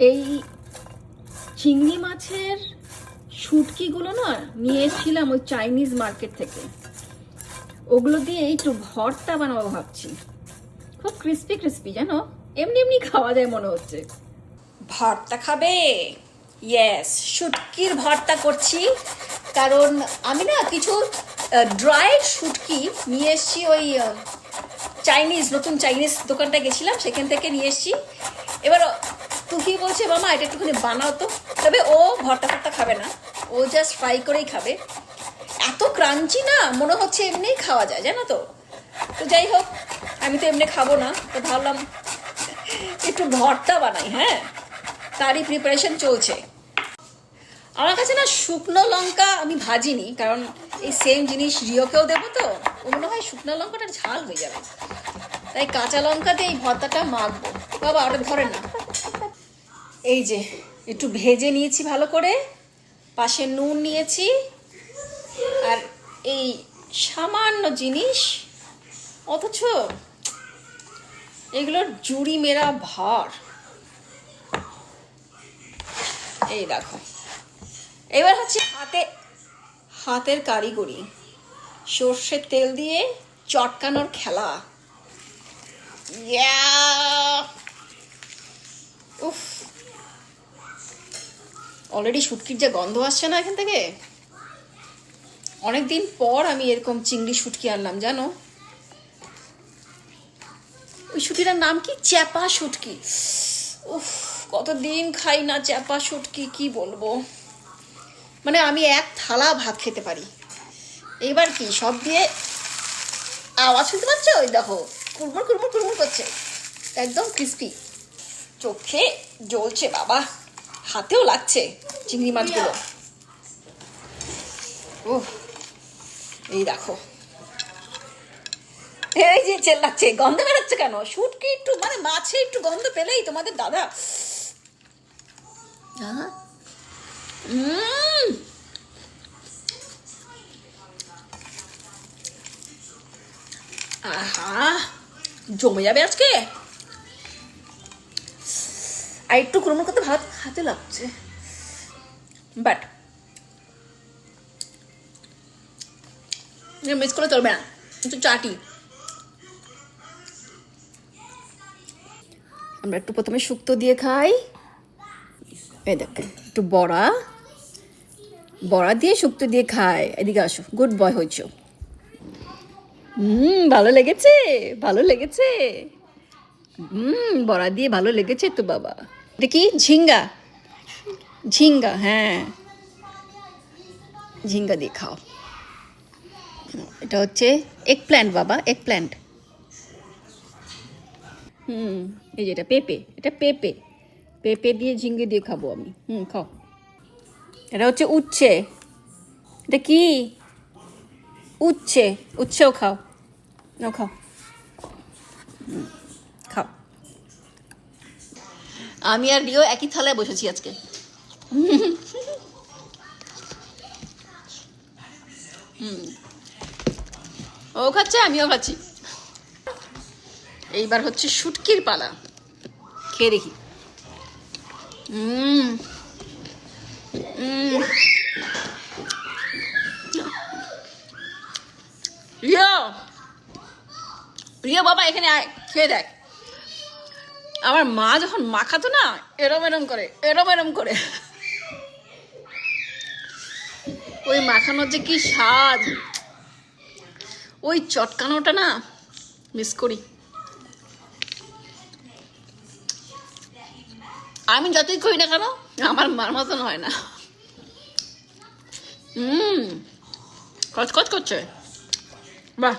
এই চিংড়ি মাছের শুটকিগুলো না নিয়ে এসেছিলাম ওই চাইনিজ মার্কেট থেকে। ওগুলো দিয়ে একটু ভর্তা বানাবো ভাবছি। খুব ক্রিস্পি ক্রিস্পি, জানো, এমনি এমনি খাওয়া যায় মনে হচ্ছে। ভর্তা খাবে? ইয়েস, শুটকির ভর্তা করছি। কারণ আমি না কিছু ড্রাইড শুটকি নিয়ে এসেছি। ওই নতুন চাইনিজ দোকানটা গেছিলাম, সেখান থেকে নিয়ে এসেছি। এবার তুই বলছে, মামা এটা একটুখানি বানাও তো। তবে ও ভর্তা ফর্তা খাবে না, ও জাস্ট ফ্রাই করেই খাবে। এত ক্রাঞ্চি না, মনে হচ্ছে এমনিই খাওয়া যায়, জানো তো। তো যাই হোক, আমি তো এমনি খাবো না, তো ভাবলাম একটু ভর্তা বানাই। হ্যাঁ, তারই প্রিপারেশন চলছে। আমার কাছে না শুকনো লঙ্কা আমি ভাজিনি, কারণ এই সেম জিনিস রিওকেও দেবো, তো ও মনে হয় শুকনো লঙ্কাটা ঝাল হয়ে যাবে, তাই কাঁচা লঙ্কা দিয়ে এই ভর্তাটা মাখবো। বাবা ওটা ধরে না। এই যে একটু ভেজে নিয়েছি ভালো করে, পাশে নুন নিয়েছি, আর এই সামান্য জিনিস, অথচ এগুলোর জুড়ি মেরা ভার। এই দেখো, এবার হচ্ছে হাতের কারিগরি, সর্ষের তেল দিয়ে চটকানোর খেলা। উফ, অলরেডি শুটকির যে গন্ধ আসছে না এখান থেকে। অনেকদিন পর আমি এরকম চিংড়ি শুটকি আনলাম, জানো। ওই শুটকিটার নাম কি? চ্যাপা শুটকি। উফ, কতদিন খাই না চ্যাপা শুটকি, কি বলবো। মানে আমি এক থালা ভাত খেতে পারি। এবার কি সব দিয়ে আওয়াজ শুনতে পাচ্ছ? ওই দেখো, কুড়মুড় কুড়মুড় কুড়মুড় করছে, একদম ক্রিস্পি। চোখে জ্বলছে বাবা, হাতেও লাগছে চিংড়ি মাছগুলো। ও, এই দেখো, এই যে চেল্লাচ্ছে, গন্ধ বেরোচ্ছে কেন? শুটকি একটু মানে মাছে একটু গন্ধ পেলেই তোমাদের দাদা। আহা, জমে যাবে আজকে। আর একটু কুড়মুড় করতে ভাত হাতে লাগছে, বাট মিস করে চলবে না, একটু চাটি। আমরা একটু প্রথমে শুক্তো দিয়ে খাই। এই দেখ, একটু বড়া দিয়ে শুক্তো দিয়ে খাই। এদিকে আসো, গুড বয় হয়েছ। ভালো লেগেছে, ভালো লেগেছে। বড়া দিয়ে ভালো লেগেছে তো বাবা। এটা কি? ঝিঙ্গা, ঝিঙ্গা, হ্যাঁ, ঝিঙ্গা দিয়ে খাও। এটা হচ্ছে এগ প্ল্যান্ট বাবা, এগ প্ল্যান্ট। এই যে এটা পেঁপে, এটা পেঁপে, পেঁপে দিয়ে ঝিঙ্গে দিয়ে খাবো আমি। খাও। এটা হচ্ছে উচ্ছে। এটা কি? উচ্ছে, উচ্ছেও খাও, নাও খাও, খাও। আমি আর রিও একই থালায় বসেছি আজকে। ও খাচ্ছে, আমিও খাচ্ছি। এইবার হচ্ছে শুটকির পালা, খেয়ে দেখি। রিও, রিও বাবা এখানে আয়, খেয়ে দেখ। আমার মা যখন মাখাতো না, এরম এরম করে, এরম এরম করে, ওই মাখানোর যে কি স্বাদ, ওই চটকানোটা না মিস করি। আমি যতই করি না কেন, আমার মার মতন হয় না। কচকচ করছে, বাহ।